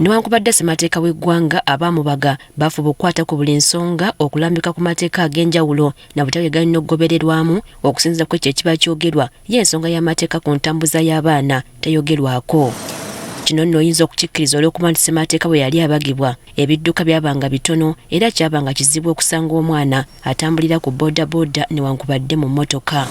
Newankubadde ssemateeka w'eggwanga abamubaga bafuba okukwata ku buli nsonga okulambika ku mateeka ag'enjawulo na butale galina okugobererwamu okusinziira ku ekyo ekiba kyogerwa ye ensonga y'amateeka ku ntambuza y'abaana teyogerwako. Kino nno oyinza okukikkiriza olw'okuba nti ssemateeka bwe yali abagibwa ebidduka byabanga bitono era kyabanga kizibu okusanga omwana atambulira ku boodabooda newankubadde mu mmotoka.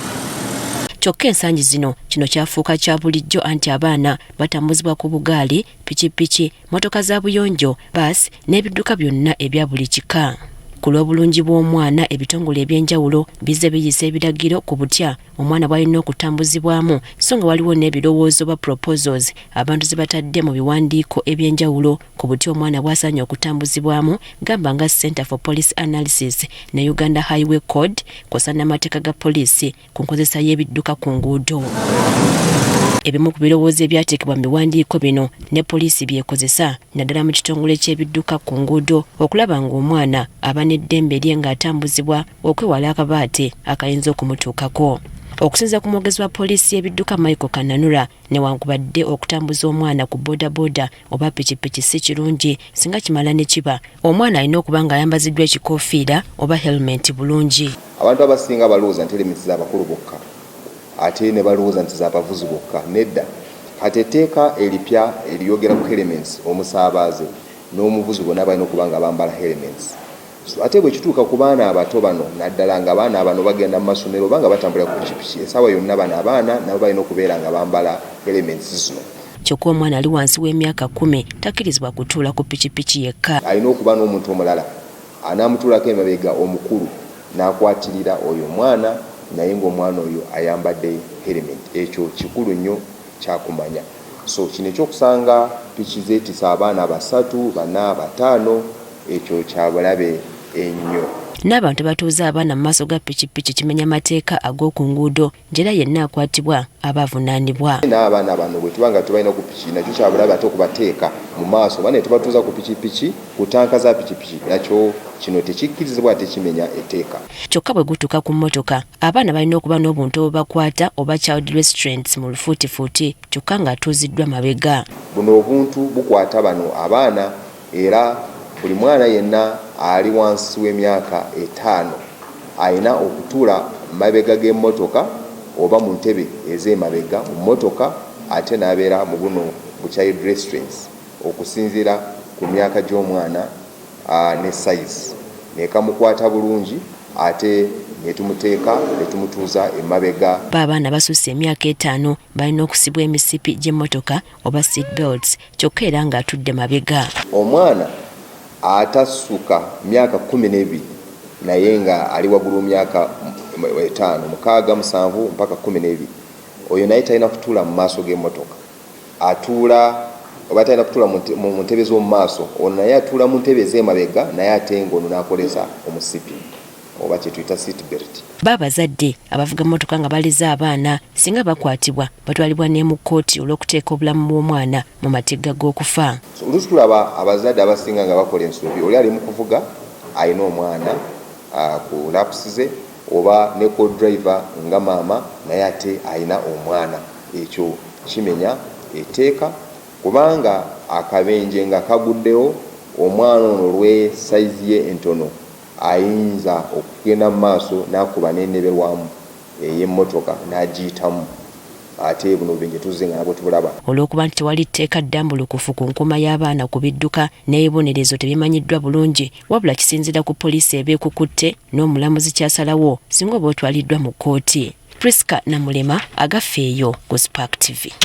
Kyokka ensangi zino kino kyafuuka kya bulijjo anti abaana batambuzibwa ku bugaali, pikipiki, motoka za buyonjo, baasi n'ebidduka byonna ebya buli kika. Ku lw'obulungi bw'omwana ebitongole eby'enjawulo bizze biyisa ebiragiro ku butya omwana bw'alina okutambuzibwamu so nga waliwo n'ebirowoozo ba proposals abantu ze batadde mu biwandiiko eby'enjawulo ku butya omwana bw'asaanye okutambuzibwamu gamba nga Center for Police Analysis ne Uganda Highway Code kw'ossa n'amateeka ga poliisi ku nkozesa y'ebidduka ku nguudo. Ebimu ku birowoozo ebyateekebwa mu biwandiiko bino ne poliisi byekozesa naddala mu kitongole ky'ebidduka ku nguudo okulaba ng'omwana aba n'eddembe lye ng'atambuzibwa okwewala akabaate akayinza okumutuukako. Okusinziira ku mwogezi wa poliisi y'ebidduka Michael Kananura newankubadde okutambuza omwana ku boodabooda oba pikipiki si kirungi singa kimala ne kiba omwana alina okuba ng'ayambaziddwa ekikoofiira oba helmet bulungi. Abantu abasinga balowooza nti elements z'abakulu bokka ate ne balowooza nti z'abavuzi bokka. Nedda, kati etteeka eripya eryogera ku elements omusaabaze n'omuvuzi bonna balina okuba nga bambala elements. Ate bwe kituuka ku baana abato bano naddala nga abaana bano bagenda mu masomero oba nga batambulira ku pikipiki essaawa yonna bano abaana nabo balina okubeera nga bambala elements zino. Kyokka omwana ali wansi w'emyaka 10 takkirizibwa kutuula ku pikipiki yekka. Alina okuba n'omuntu omulala anaamutuulako emabega omukulu n'akwatirira oyo omwana naye ng'omwana oyo ayambadde helmet. Ekyo kikulu nnyo kyakumanya. So kino ekyokusanga piki zeetisa abaana 3, 4, 5 ekyo kyabulabe ennyo. N'abantu batuuza abaana mu maaso ga pikipiki kimenya mateeka ag'oku nguudo njera yenna akwatibwa aba avunaanibwa. N'abaana bano bwe tuba nga tubalina ku piki nakyo kyabulabe ate okubateeka mu maaso oba ne tubatuuza ku pikipiki ku tanka za pikipiki nakyo kino tekikkirizibwa ate kimenya etteeka. Kyokka bwe gutuuka ku mmotoka abaana balina okuba n'obuntu obubakwata oba child restraints mu lufuutifuuti kyokka ng'atuuziddwa mabega. Buno obuntu bukwata bano abaana era buli mwana yenna ali wansi w'emyaka 5 alina okutuula mabega g'emmotoka oba mu ntebe ez'emabega mu mmotoka ate n'abeera mu buno bu child restraints okusinziira ku myaka gy'omwana ne size nekamukwata bulungi ate netumuteeka netumutuuza emabega. Abaana basusse emyaka 5 balina okusibwa emisipi gy'emmotoka oba seat belts kyokka era ng'atudde mabega. Omwana atasuka myaka 12 naye nga ali waggulu myaka 5, 6, 7 mpaka 12 oyo naye talina kutuula mu maaso g'emmotoka. Atuula oba talina kutuula mu ntebe z'omu maaso ono naye atuula mu ntebe ez'emabega naye ate ng'ono n'akolesa omusipi oba kye tuyita seat belt. Babazadde abavuga mmotoka nga baliza abaana singa bakwatibwa batwalibwa ne mu kkooti olw'okuteeka obulamu bw'omwana mu matigga g'okufa. Oluusi tulaba abazadde abasinga nga bakola ensobi oli ali mu kuvuga alina omwana ku laps ze oba ne co-driver nga maama naye ate alina omwana. Ekyo kimenya etteeka kubanga akabenje nga kaguddewo omwana ono olwe saizi ye entono ayinza okugenda mu maaso n'akuba n'enneberwamu ey'emmotoka n'agiyitamu ate buno benje tuzze nga nabwo tubulaba. Olw'okuba nti tewali tteeka ddambulukufu ku nkuma y'abaana ku bidduka n'ebibonerezo tebimanyiddwa bulungi wabula kisinziira ku poliisi ebeekukutte n'omulamuzi kyasalawo singa oba otwaliddwa mu kkooti. Priska Namulema agafeeyo ku Spark TV.